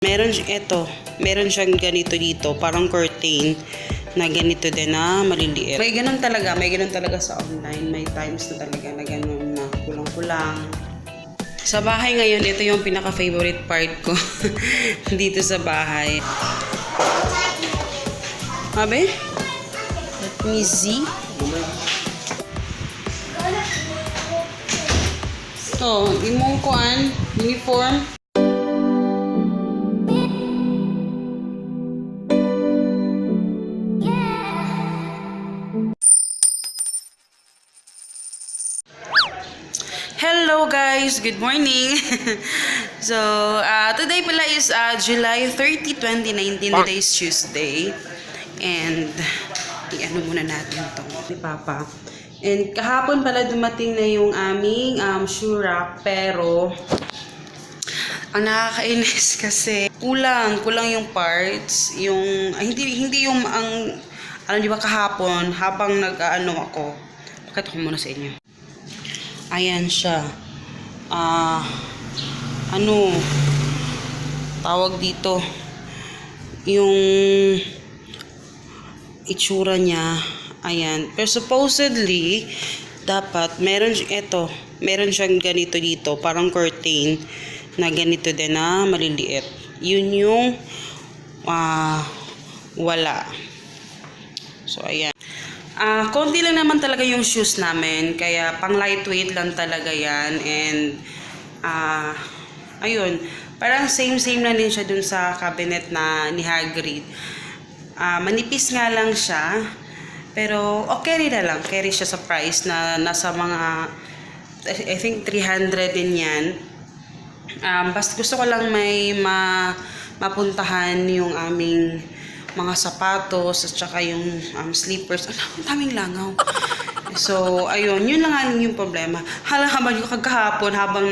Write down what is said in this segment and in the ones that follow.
meron siyang ganito dito, parang curtain na ganito din na maliliit. May ganun talaga sa online. May times na talaga na ganun na kulang-kulang. Sa bahay ngayon, ito yung pinaka-favorite part ko dito sa bahay. Abe? Let me see. So, imong kuan, uniform. Hello guys, good morning. So, today pala is July 30, 2019. Today is Tuesday. And, i-ano muna natin ito ni Papa. And kahapon pala dumating na yung aming shoe rack, pero ang nakakainis kasi kulang yung parts, yung hindi yung alam niyo ba kahapon habang nag-ano ako. Pakita ko muna sa inyo. Ayan siya. Ano tawag dito? Yung itsura niya. Ayan. Pero supposedly, dapat, meron siyang ganito dito, parang curtain, na ganito din na maliliit. Yun yung, wala. So, ayan. Konti lang naman talaga yung shoes namin, kaya pang lightweight lang talaga yan. And, ayun. Parang same na din siya dun sa cabinet na ni Hagrid. Manipis nga lang siya. Pero, okay rin na lang. Carry siya sa price na nasa mga, I think, 300 din yan. Basta gusto ko lang may mapuntahan yung aming mga sapatos at saka yung slippers. Ang daming langaw. So, ayun. Yun lang nga yung problema. Habang yung kagahapon, habang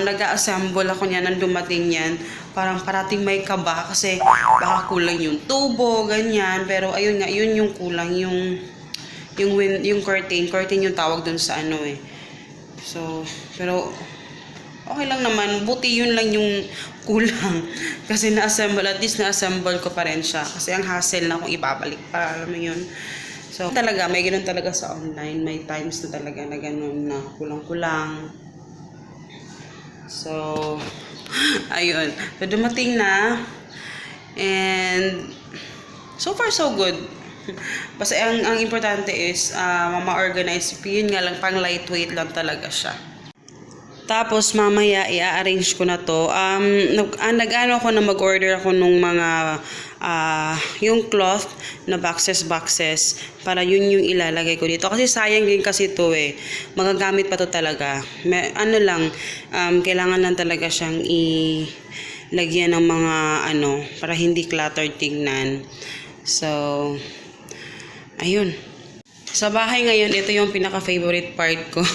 nag-assemble ako niyan, nang dumating yan, parang parating may kaba kasi baka kulang yung tubo, ganyan. Pero ayun nga, yun yung kulang, yung curtain yung tawag dun sa ano eh. So, pero okay lang naman, buti yun lang yung kulang. Kasi at least na-assemble ko pa rin siya. Kasi ang hassle na kung ibabalik pa, alam mo yun. So, talaga, may ganun talaga sa online. May times na talaga na ganun na kulang-kulang. So, ayun. So, dumating na. And, so far, so good. Basta ang importante is, ma-organize. Yun nga lang, pang lightweight lang talaga siya. Tapos, mamaya, i-arrange ko na to. Nag-ano ako na mag-order ako nung mga, yung cloth na boxes, para yun yung ilalagay ko dito. Kasi sayang din kasi to eh. Magagamit pa to talaga. Kailangan lang talaga siyang ilagyan ng mga, para hindi cluttered tignan. So, ayun. Sa bahay ngayon, ito yung pinaka-favorite part ko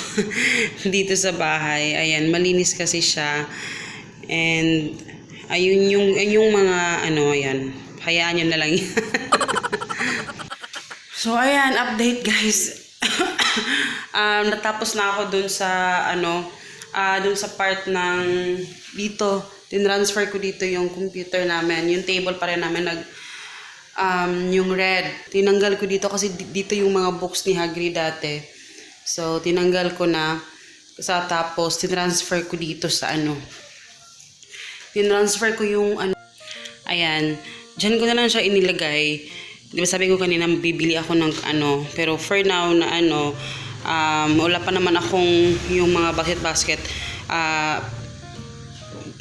dito sa bahay. Ayan, malinis kasi siya. And, ayun yung mga, ayan, hayaan nyo na lang yan. So, ayan, update guys. Natapos na ako dun sa, dun sa part ng dito. Tinransfer ko dito yung computer namin. Yung table pa rin namin yung red. Tinanggal ko dito kasi dito yung mga books ni Hagrid dati. So, tinanggal ko na. Tapos, tinransfer ko dito sa Tinransfer ko yung Ayan. Diyan ko na lang siya inilagay. Diba sabi ko kanina, bibili ako ng Pero for now na wala pa naman akong yung mga basket.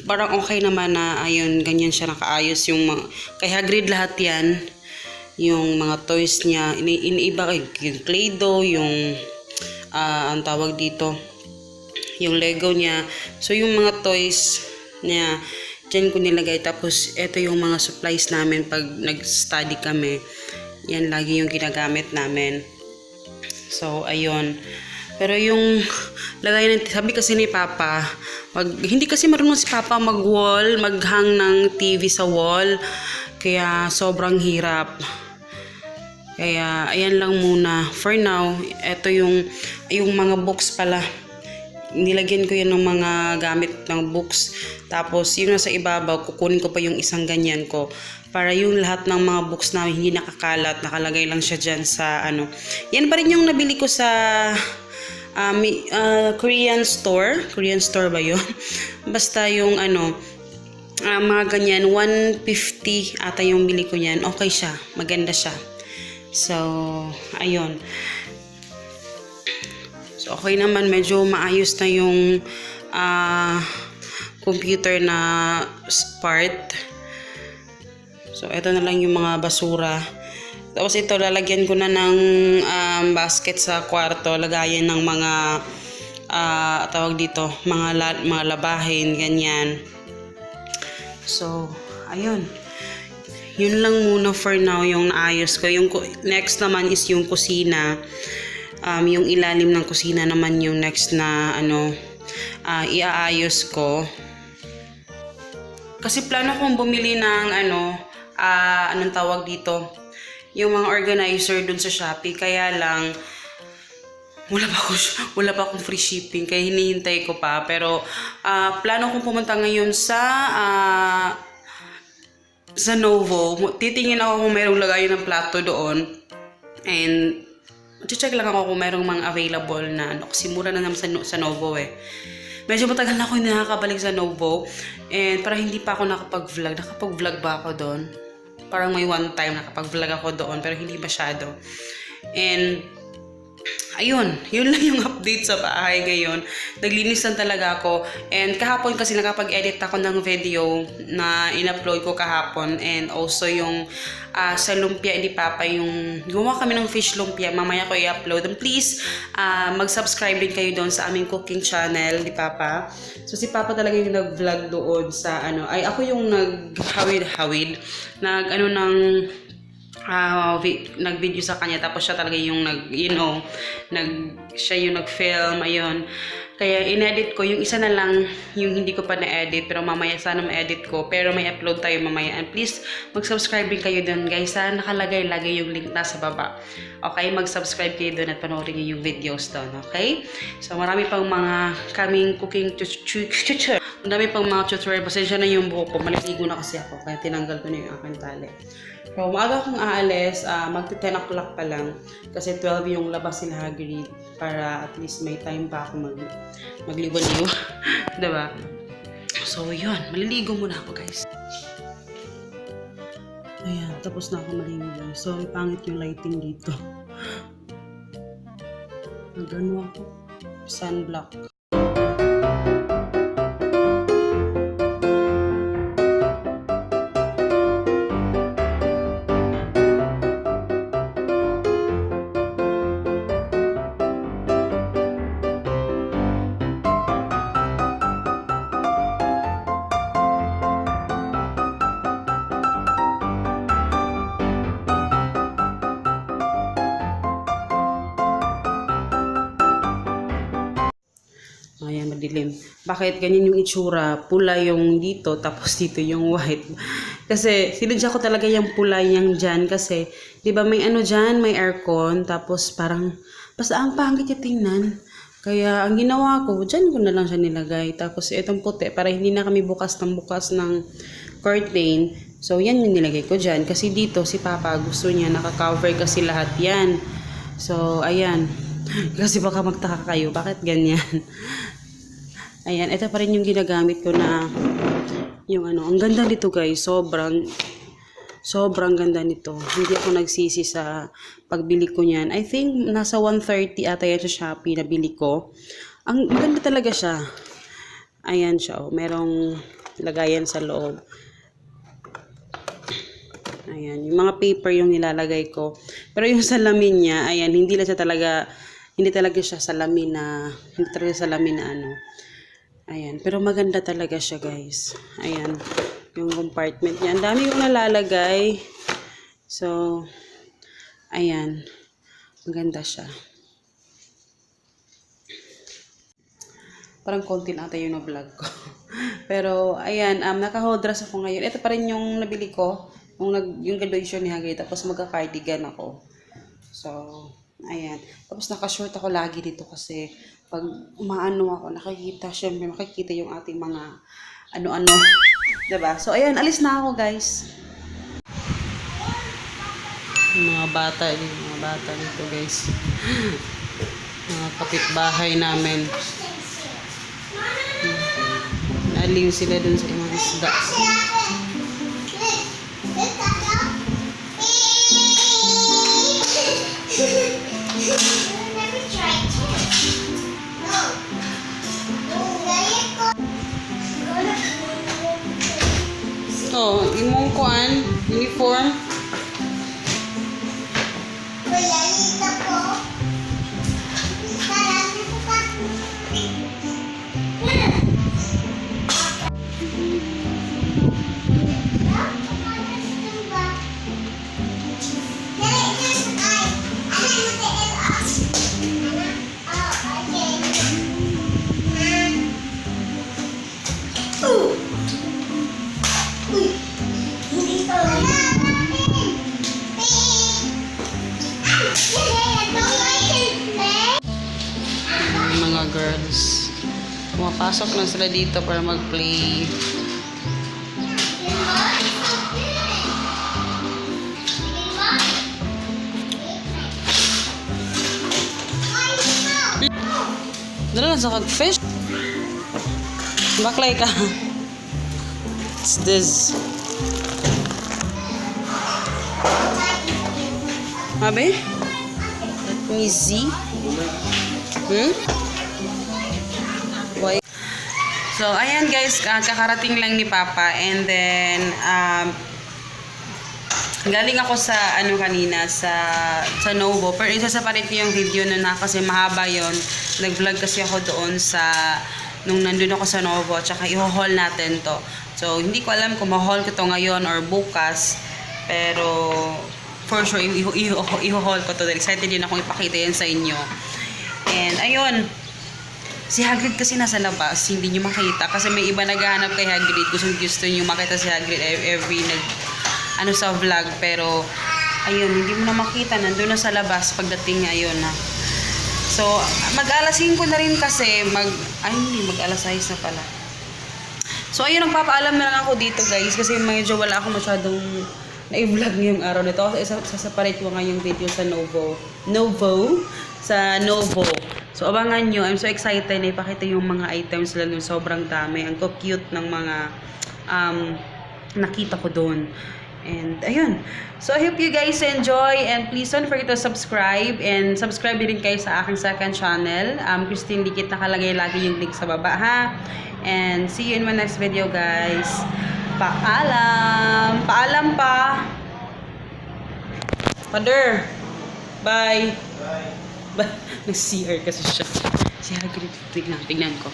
Parang okay naman na ayun, ganyan siya nakaayos yung kay Hagrid lahat yan, yung mga toys niya, iniiba yung Play-Doh, yung ang tawag dito, yung Lego niya. So yung mga toys niya, dyan ko nilagay. Tapos ito yung mga supplies namin pag nag-study kami, yan lagi yung ginagamit namin. So ayun. Pero yung lagay ng, sabi kasi ni Papa, hindi kasi marunong si Papa maghang ng TV sa wall. Kaya sobrang hirap. Kaya ayan lang muna. For now, ito yung mga books pala. nilagyan ko yan ng mga gamit ng books. Tapos, yung nasa ibabaw, kukunin ko pa yung isang ganyan ko. Para yung lahat ng mga books namin hindi nakakalat, nakalagay lang siya dyan sa ano. Yan pa rin yung nabili ko sa Korean store. Korean store ba yun? Basta yung ano, mga ganyan, 150 ata yung bili ko yan. Okay siya, maganda siya. So, ayun. So, okay naman, medyo maayos na yung computer na part. So, ito na lang yung mga basura. Tapos ito, lalagyan ko na ng basket sa kwarto, lagayan ng mga tawag dito, mga labahin, ganyan. So, ayun. Yun lang muna for now yung naayos ko. Yung next naman is yung kusina. Yung ilalim ng kusina naman yung next na ano, iaayos ko. Kasi plano kong bumili ng ano, anong tawag dito? Yung mga organizer dun sa Shopee. Kaya lang, wala pa akong free shipping. Kaya hinihintay ko pa. Pero, plano kong pumunta ngayon sa Novo. Titingin ako kung mayroong lagayan ng plato doon. And, check lang ako kung mayroong mga available na ano. Kasi mura na naman sa Novo eh. Medyo matagal na ako hindi nakakabalik sa Novo. And parang hindi pa ako nakapag-vlog. Nakapag-vlog ba ako doon? Parang may one time nakapag-vlog ako doon. Pero hindi masyado. And, ayun, yun lang yung update sa bahay ngayon. Naglinis lang talaga ako. And kahapon kasi nakapag-edit ako ng video na in-upload ko kahapon. And also yung sa lumpia ni Papa, yung gumawa kami ng fish lumpia. Mamaya ko i-upload. And please, mag-subscribe din kayo doon sa aming cooking channel ni Papa. So si Papa talaga yung nag-vlog doon sa ano. Ay, ako yung nag-hawid. Nag-video sa kanya, tapos siya talaga yung siya yung nag-film, ayun. Kaya in-edit ko, yung isa na lang yung hindi ko pa na-edit, pero mamaya sana ma-edit ko, pero may upload tayo mamaya. And please, mag-subscribe din kayo dun, guys. Sana nakalagay lagi yung link nasa baba. Okay, mag-subscribe kayo dun at panoorin niyo yung videos dun, okay? So, marami pang mga kaming cooking tutorial. Marami pang mga tutorial. Pasensya na yung buhok ko, maliligo na kasi ako, kaya tinanggal ko na yung aking tali. So, maaga akong aalis, magti-10 o'clock pa lang. Kasi 12 yung labas sila Hagrid para at least may time pa ako magliwaliw. Diba? So, yun. Maliligo muna ako, guys. Ayan, tapos na ako maligo, guys. Sorry, pangit yung lighting dito. Nag-ano ako? Sunblock. Ayan, madilim. Bakit ganyan yung itsura? Pula yung dito, tapos dito yung white. Kasi, sinadya ko talaga yung pula yung dyan. Kasi, di ba may ano dyan, may aircon. Tapos parang, basta ang pangit yung tingnan. Kaya, ang ginawa ko, dyan ko na lang siya nilagay. Tapos, itong puti, para hindi na kami bukas ng curtain. So, yan yung nilagay ko dyan. Kasi dito, si Papa, gusto niya, nakakover kasi lahat yan. So, ayan. Kasi baka magtaka kayo, bakit ganyan? Ayan, ito pa rin yung ginagamit ko na yung ano, ang ganda nito guys, sobrang ganda nito. Hindi ako nagsisi sa pagbili ko niyan. I think nasa 130 ata yan sa Shopee na bili ko. Ang ganda talaga siya. Ayan siya, oh. Merong lagayan sa loob. Ayan, yung mga paper yung nilalagay ko. Pero yung salamin niya, ayan, hindi talaga siya salamin na ano. Ayan, pero maganda talaga siya guys. Ayan, yung compartment niya. Ang dami yung nalalagay. So, ayan, maganda siya. Parang konti na ata yung na-vlog ko. Pero, ayan, naka-hold dress ako ngayon. Ito pa rin yung nabili ko. Yung graduation ni Hagrid. Tapos magka-cardigan ako. So, ayan. Tapos naka-short ako lagi dito kasi pag umaano ako, nakikita, syempre makikita yung ating mga ano-ano. Diba? So, ayun, alis na ako, guys. Mga bata dito, guys. Mga kapitbahay namin. Naaliw sila dun sa mga isda. Oh, imong kuan, uniform. Mga girls. Pumapasok lang sila dito para mag-play. Dala lang sa kag-fish. Baklay ka. What's this? Mabe? Let me see. Why? So, ayan guys, kakarating lang ni Papa and then galing ako sa ano kanina sa Novo, pero isasapalit ko yung video na kasi mahaba yon. Nag-vlog kasi ako doon sa nung nandun ako sa Novo, tsaka i-haul natin to. So, hindi ko alam kung ma-haul ko to ngayon or bukas, pero for sure i-haul ko to. Excited din akong ipakita yan sa inyo. And ayun, si Hagrid kasi nasa labas, hindi nyo makita kasi may iba naghahanap kay Hagrid. Gusto nyo makita si Hagrid every sa vlog, pero ayun, hindi mo na makita, nandun na sa labas pagdating niya, ayun na. So, mag-alas 5 na rin kasi, mag-alas 6 na pala. So, ayun, nagpapaalam na lang ako dito guys, kasi medyo wala akong masyadong na-vlog ngayong araw nito. Kasi sasaparate ko nga yung video sa Novo. So, abangan nyo. I'm so excited na ipakita yung mga items nila doon. Sobrang dami. Ang cute ng mga nakita ko doon. And, ayun. So, I hope you guys enjoy. And please don't forget to subscribe. And subscribe din kayo sa aking second channel. Christine Dikit, nakalagay lagi yung link sa baba, ha? And see you in my next video, guys. Paalam! Paalam pa! Father! Bye! Bye! Nag-CR kasi siya. Si Hagrid, tignan ko.